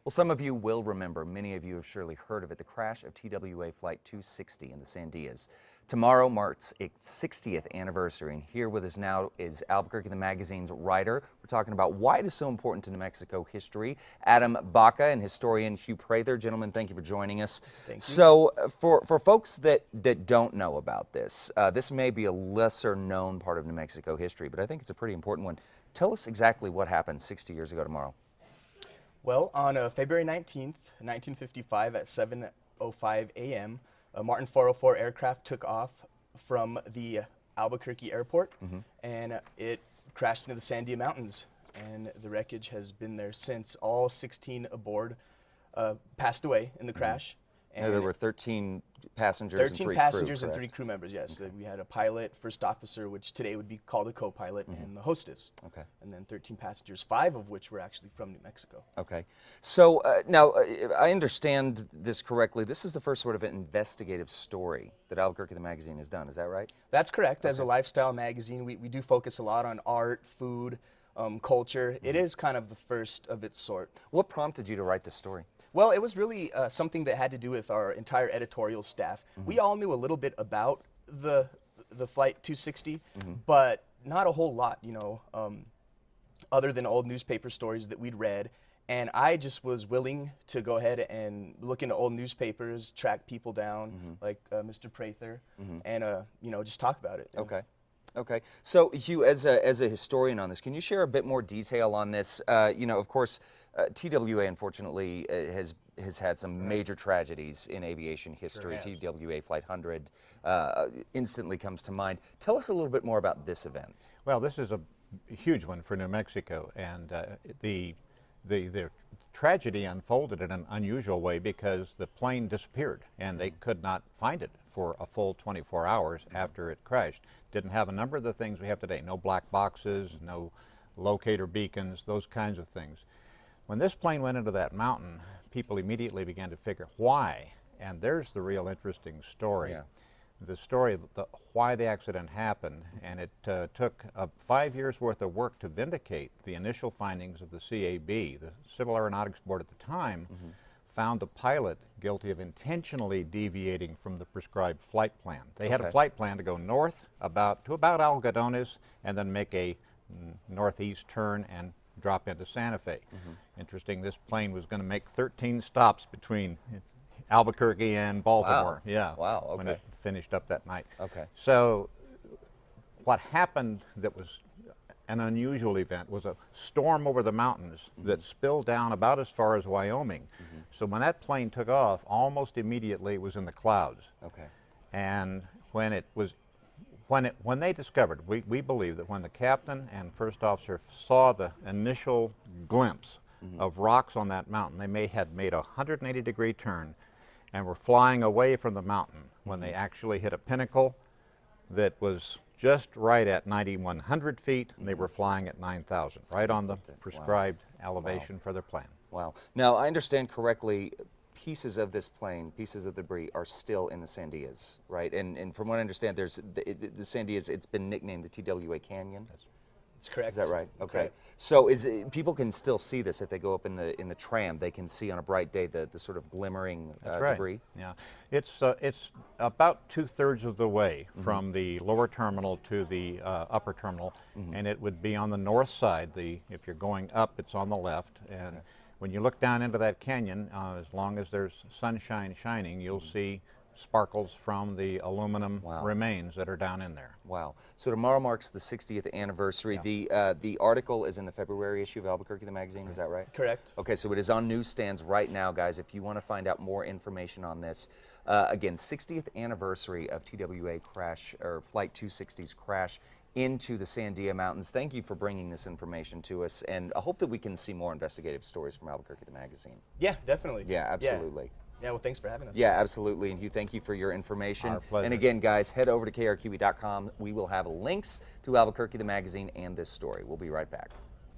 Well, some of you will remember, many of you have surely heard of it, the crash of TWA Flight 260 in the Sandias. Tomorrow marks its 60th anniversary, and here with us now is Albuquerque the Magazine's writer. We're talking about why it is so important to New Mexico history. Adam Baca and historian Hugh Prather. Gentlemen, thank you for joining us. Thank you. So for folks that don't know about this, this may be a lesser known part of New Mexico history, but I think it's a pretty important one. Tell us exactly what happened 60 years ago tomorrow. Well, on February 19th, 1955 at 7:05 a.m., a Martin 404 aircraft took off from the Albuquerque airport, and it crashed into the Sandia Mountains, and the wreckage has been there since. All 16 aboard passed away in the crash. And There were 13 passengers 13 and 3 passengers crew, and 3 crew members, yes. Okay. We had a pilot, first officer, which today would be called a co-pilot, and the hostess. Okay. And then 13 passengers, 5 of which were actually from New Mexico. Okay. So now, I understand this correctly. This is the first sort of investigative story that Albuquerque the Magazine has done. Is that right? That's correct. As a lifestyle magazine, we do focus a lot on art, food, culture. It is kind of the first of its sort. What prompted you to write this story? Well, it was really something that had to do with our entire editorial staff. We all knew a little bit about the Flight 260, but not a whole lot, you know, other than old newspaper stories that we'd read. And I just was willing to go ahead and look into old newspapers, track people down, like Mr. Prather, and you know, just talk about it. Okay. Okay. So, Hugh, as a historian on this, can you share a bit more detail on this? You know, of course, TWA, unfortunately, has had some major tragedies in aviation history. Sure TWA Flight 100 instantly comes to mind. Tell us a little bit more about this event. Well, this is a huge one for New Mexico, and the tragedy unfolded in an unusual way because the plane disappeared and they could not find it for a full 24 hours after it crashed. Didn't have a number of the things we have today, no black boxes, no locator beacons, those kinds of things. When this plane went into that mountain, people immediately began to figure why, and there's the real interesting story. Yeah. The story of why the accident happened, and it took 5 years worth of work to vindicate the initial findings of the CAB. The Civil Aeronautics Board at the time found the pilot guilty of intentionally deviating from the prescribed flight plan. They had a flight plan to go north to about Algodones and then make a northeast turn and drop into Santa Fe. Interesting, this plane was going to make 13 stops between Albuquerque and Baltimore. Wow. Yeah. Wow, okay. When it finished up that night. Okay. So what happened that was an unusual event was a storm over the mountains that spilled down about as far as Wyoming. So when that plane took off, almost immediately it was in the clouds. Okay. And when they discovered, we believe that when the captain and first officer saw the initial glimpse of rocks on that mountain, they had made a 180-degree turn and were flying away from the mountain when they actually hit a pinnacle that was just right at 9,100 feet, and they were flying at 9,000, right on the prescribed elevation for their plane. Wow. Now, I understand correctly, pieces of this plane, pieces of debris are still in the Sandias, right? And from what I understand, there's the Sandias, it's been nicknamed the TWA Canyon. That's correct. Is that right? Okay. Correct. So people can still see this if they go up in the tram. They can see on a bright day the sort of glimmering debris. Yeah, it's about 2/3 of the way from the lower terminal to the upper terminal, and it would be on the north side. If you're going up, it's on the left, and when you look down into that canyon, as long as there's sunshine shining, you'll see sparkles from the aluminum remains that are down in there. Wow. So tomorrow marks the 60th anniversary. Yeah. The article is in the February issue of Albuquerque the Magazine, is that right? Correct. Okay, so it is on newsstands right now, guys, if you want to find out more information on this. Again, 60th anniversary of TWA crash, or Flight 260's crash into the Sandia Mountains. Thank you for bringing this information to us, and I hope that we can see more investigative stories from Albuquerque the Magazine. Yeah, definitely. Yeah, absolutely. Yeah, well, thanks for having us. Yeah, absolutely. And Hugh, thank you for your information. Our pleasure. And again, guys, head over to KRQE.com. We will have links to Albuquerque the Magazine and this story. We'll be right back.